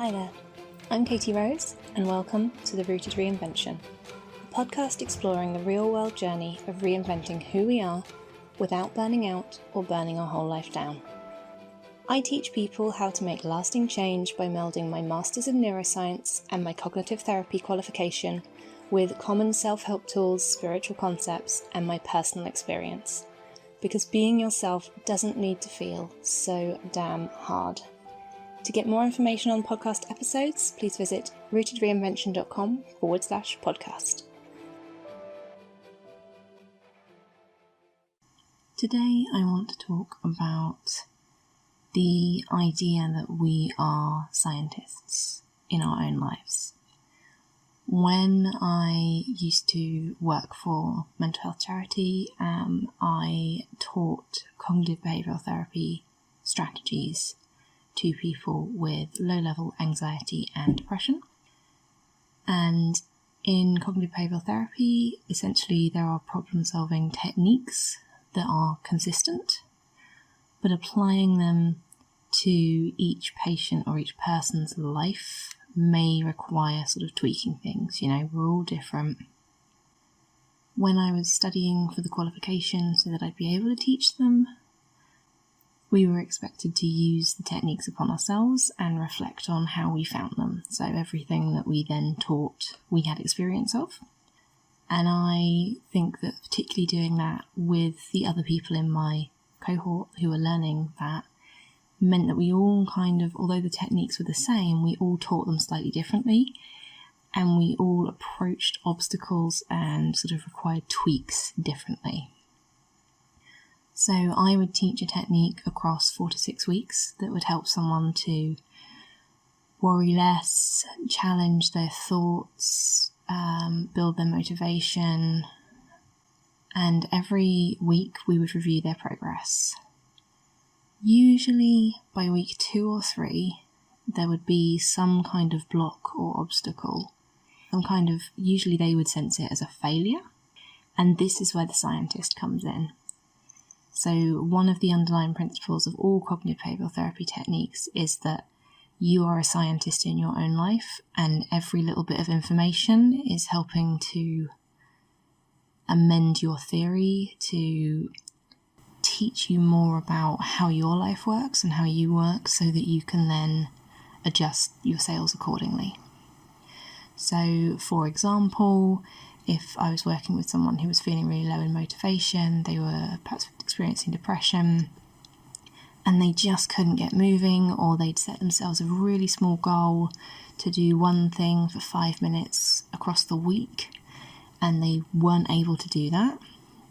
Hi there, I'm Katy Rose and welcome to the Rooted Reinvention, a podcast exploring the real-world journey of reinventing who we are without burning out or burning our whole life down. I teach people how to make lasting change by melding my Masters of Neuroscience and my Cognitive Therapy qualification with common self-help tools, spiritual concepts, and my personal experience. Because being yourself doesn't need to feel so damn hard. To get more information on podcast episodes, please visit rootedreinvention.com/podcast. Today I want to talk about the idea that we are scientists in our own lives. When I used to work for mental health charity, I taught cognitive behavioural therapy strategies to people with low-level anxiety and depression. And in cognitive behavioural therapy, essentially there are problem-solving techniques that are consistent, but applying them to each patient or each person's life may require sort of tweaking things. You know, we're all different. When I was studying for the qualification so that I'd be able to teach them, we were expected to use the techniques upon ourselves and reflect on how we found them. So everything that we then taught, we had experience of. And I think that particularly doing that with the other people in my cohort who were learning that meant that we all kind of, although the techniques were the same, we all taught them slightly differently. And we all approached obstacles and sort of required tweaks differently. So I would teach a technique across 4 to 6 weeks that would help someone to worry less, challenge their thoughts, build their motivation, and every week we would review their progress. Usually by week 2 or 3, there would be some kind of block or obstacle, usually they would sense it as a failure, and this is where the scientist comes in. So one of the underlying principles of all cognitive behavioural therapy techniques is that you are a scientist in your own life, and every little bit of information is helping to amend your theory, to teach you more about how your life works and how you work so that you can then adjust your sails accordingly. So, for example, if I was working with someone who was feeling really low in motivation, they were perhaps experiencing depression, and they just couldn't get moving, or they'd set themselves a really small goal to do one thing for 5 minutes across the week, and they weren't able to do that,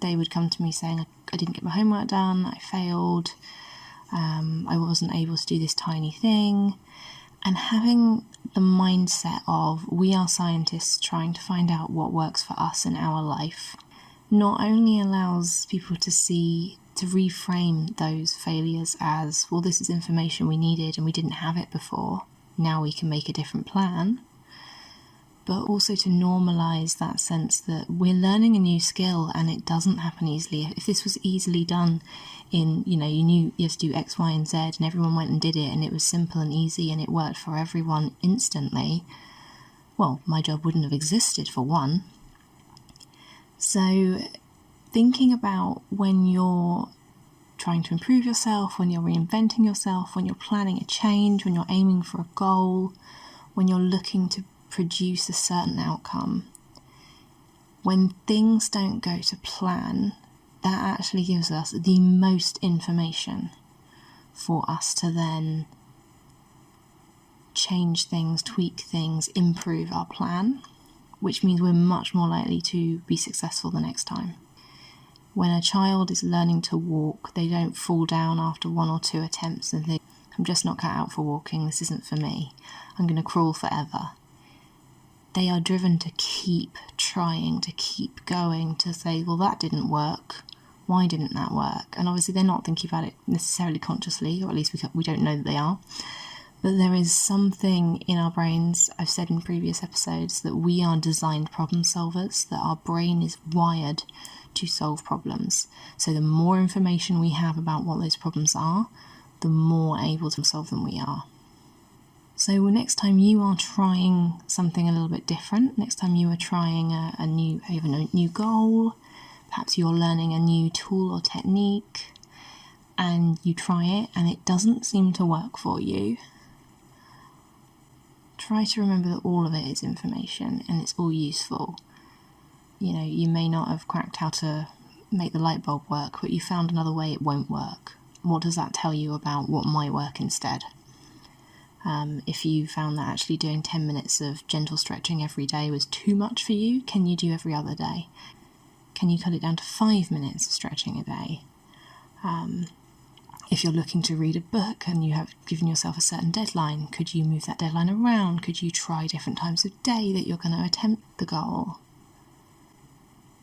they would come to me saying, I didn't get my homework done, I failed, I wasn't able to do this tiny thing. And having the mindset of we are scientists trying to find out what works for us in our life not only allows people to reframe those failures as, well, this is information we needed and we didn't have it before, now we can make a different plan, but also to normalise that sense that we're learning a new skill and it doesn't happen easily. If this was easily done in, you knew you have to do X, Y, and Z and everyone went and did it and it was simple and easy and it worked for everyone instantly, well, my job wouldn't have existed for one. So thinking about when you're trying to improve yourself, when you're reinventing yourself, when you're planning a change, when you're aiming for a goal, when you're looking to produce a certain outcome, when things don't go to plan, that actually gives us the most information for us to then change things, tweak things, improve our plan, which means we're much more likely to be successful the next time. When a child is learning to walk, they don't fall down after 1 or 2 attempts and think, I'm just not cut out for walking, this isn't for me, I'm going to crawl forever. They are driven to keep trying, to keep going, to say, well, that didn't work. Why didn't that work? And obviously they're not thinking about it necessarily consciously, or at least we don't know that they are. But there is something in our brains, I've said in previous episodes, that we are designed problem solvers, that our brain is wired to solve problems. So the more information we have about what those problems are, the more able to solve them we are. So next time you are trying something a little bit different, next time you are trying a new goal, perhaps you're learning a new tool or technique, and you try it and it doesn't seem to work for you, try to remember that all of it is information and it's all useful. You may not have cracked how to make the light bulb work, but you found another way it won't work. What does that tell you about what might work instead? If you found that actually doing 10 minutes of gentle stretching every day was too much for you, can you do every other day? Can you cut it down to 5 minutes of stretching a day? If you're looking to read a book and you have given yourself a certain deadline, could you move that deadline around? Could you try different times of day that you're going to attempt the goal?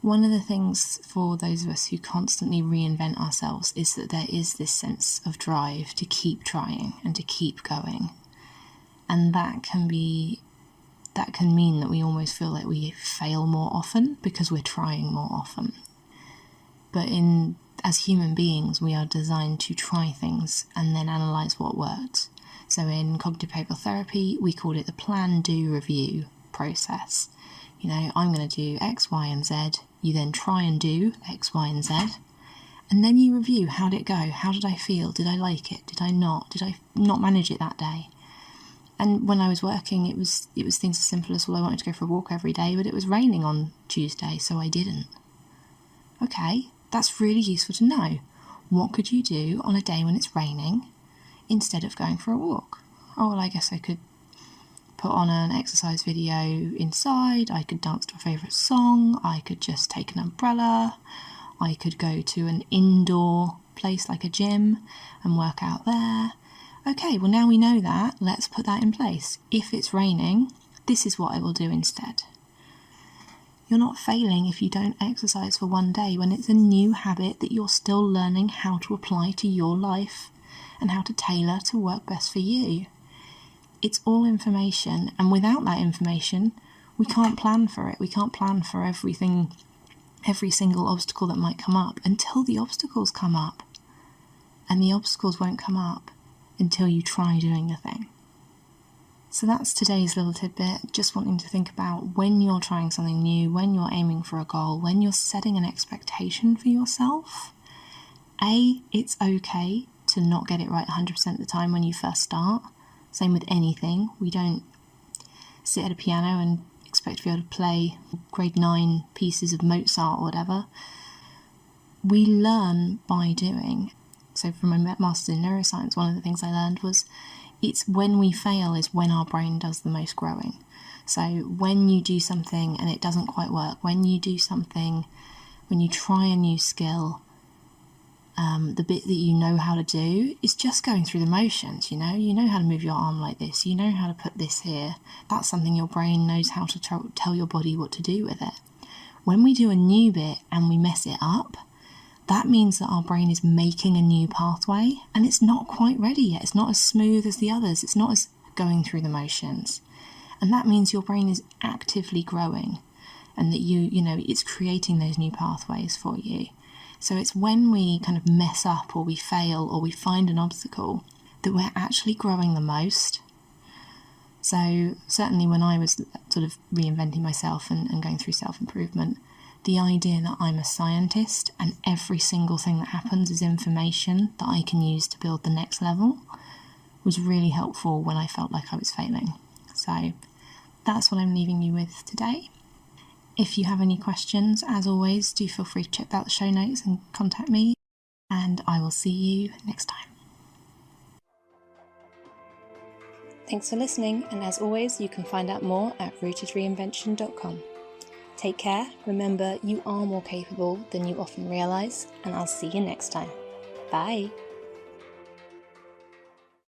One of the things for those of us who constantly reinvent ourselves is that there is this sense of drive to keep trying and to keep going. And that can mean that we almost feel like we fail more often because we're trying more often. But as human beings, we are designed to try things and then analyse what works. So in cognitive behavioural therapy, we call it the plan, do, review process. I'm going to do X, Y, and Z. You then try and do X, Y, and Z. And then you review, how did it go? How did I feel? Did I like it? Did I not? Did I not manage it that day? And when I was working, it was things as simple as, well, I wanted to go for a walk every day, but it was raining on Tuesday, so I didn't. Okay, that's really useful to know. What could you do on a day when it's raining instead of going for a walk? Oh, well, I guess I could put on an exercise video inside, I could dance to a favourite song, I could just take an umbrella, I could go to an indoor place like a gym and work out there. Okay, well now we know that, let's put that in place. If it's raining, this is what I will do instead. You're not failing if you don't exercise for one day when it's a new habit that you're still learning how to apply to your life and how to tailor to work best for you. It's all information, and without that information, we can't plan for it. We can't plan for everything, every single obstacle that might come up until the obstacles come up. And the obstacles won't come up until you try doing the thing. So that's today's little tidbit, just wanting to think about when you're trying something new, when you're aiming for a goal, when you're setting an expectation for yourself. It's okay to not get it right 100% of the time when you first start. Same with anything. We don't sit at a piano and expect to be able to play grade 9 pieces of Mozart or whatever. We learn by doing. So from my master's in neuroscience, one of the things I learned was it's when we fail is when our brain does the most growing. So when you do something and it doesn't quite work, when you try a new skill, the bit that you know how to do is just going through the motions, you know how to move your arm like this, you know how to put this here. That's something your brain knows how to tell your body what to do with it. When we do a new bit and we mess it up, that means that our brain is making a new pathway and it's not quite ready yet. It's not as smooth as the others. It's not as going through the motions. And that means your brain is actively growing and that it's creating those new pathways for you. So it's when we kind of mess up or we fail or we find an obstacle that we're actually growing the most. So certainly when I was sort of reinventing myself and going through self-improvement, the idea that I'm a scientist and every single thing that happens is information that I can use to build the next level was really helpful when I felt like I was failing. So that's what I'm leaving you with today. If you have any questions, as always, do feel free to check out the show notes and contact me, and I will see you next time. Thanks for listening, and as always, you can find out more at rootedreinvention.com. Take care, remember you are more capable than you often realise, and I'll see you next time. Bye!